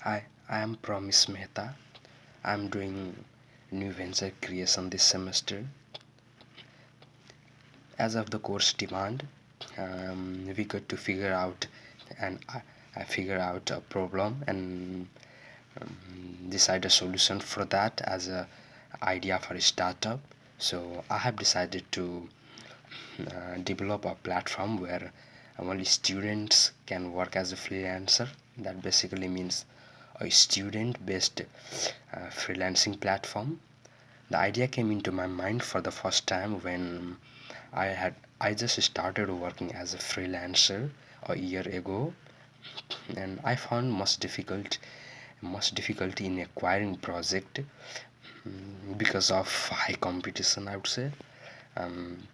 I am Promise Mehta. I'm doing new venture creation this semester. As of the course demand, we got to figure out and I figure out a problem and decide a solution for that as a idea for a startup. So I have decided to develop a platform where only students can work as a freelancer. That basically means a student based freelancing platform. The idea came into my mind for the first time when I just started working as a freelancer a year ago, and I found much difficulty in acquiring project because of high competition, I would say. um,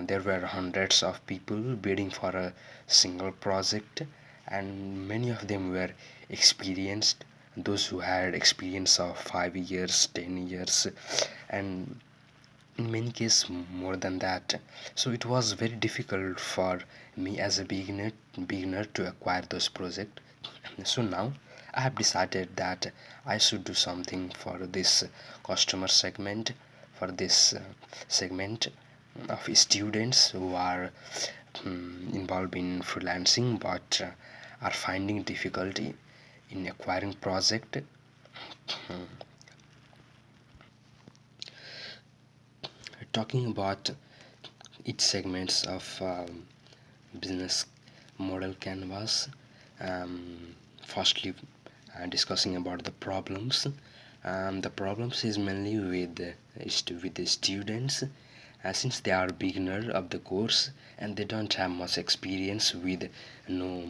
there were hundreds of people bidding for a single project, and many of them were experienced, those who had experience of 5 years, 10 years, and in many cases more than that. So it was very difficult for me as a beginner to acquire those projects. So now I have decided that I should do something for this customer segment, for this segment of students who are involved in freelancing but are finding difficulty in acquiring project. Talking about each segments of business model canvas. Firstly, discussing about the problems. The problems is mainly with the students, since they are beginner of the course and they don't have much experience no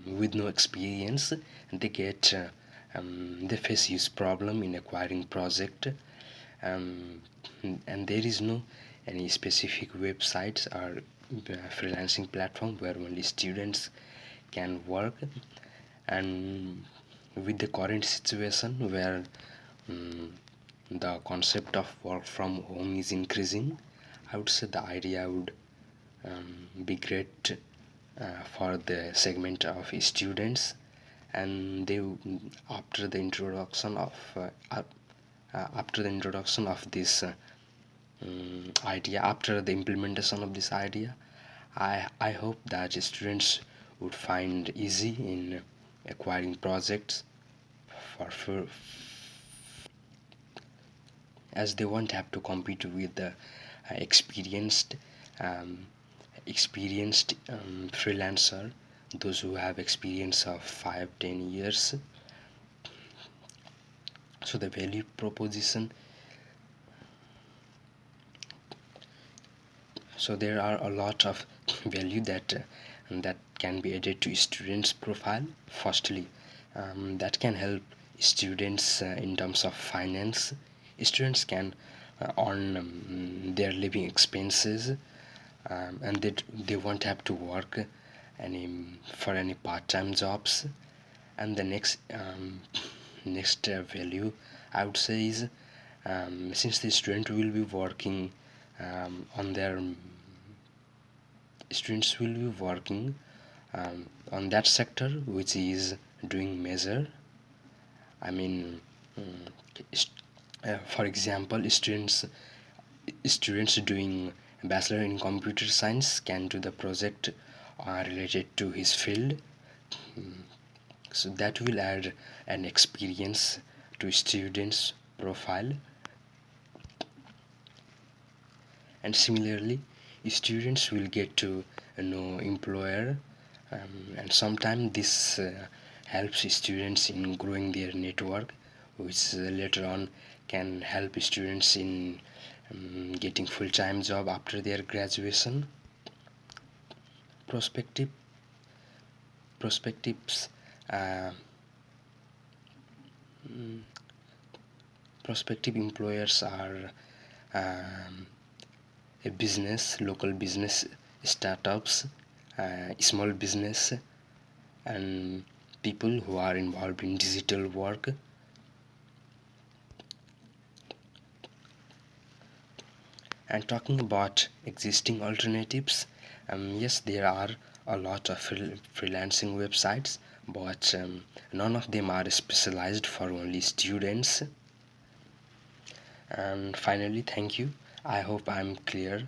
with no experience. They get they face huge problem in acquiring project, um, and there is no any specific websites or freelancing platform where only students can work. And with the current situation where um, the concept of work from home is increasing, I would say the idea would be great for the segment of students. And they after the introduction of after the introduction of this idea, after the implementation of this idea, I hope that students would find easy in acquiring projects for as they won't have to compete with the experienced um, freelancer, those who have experience of 5-10 years. So the value proposition, so there are a lot of value that can be added to students profile. Firstly, that can help students in terms of finance. Students can earn their living expenses, and they won't have to work any for any part-time jobs. And the next value I would say is, since the student will be working on their students will be working on that sector which is doing major. I mean, mm, for example, students doing bachelor in computer science can do the project related to his field. So that will add an experience to students profile. And similarly, students will get to know employer, and sometimes this helps students in growing their network, which later on can help students in getting full-time job after their graduation. Prospective prospectives uh, prospective employers are um, a business, local business, startups, small business, and people who are involved in digital work. And talking about existing alternatives, yes, there are a lot of freelancing websites, but none of them are specialized for only students. And finally, thank you. I hope I'm clear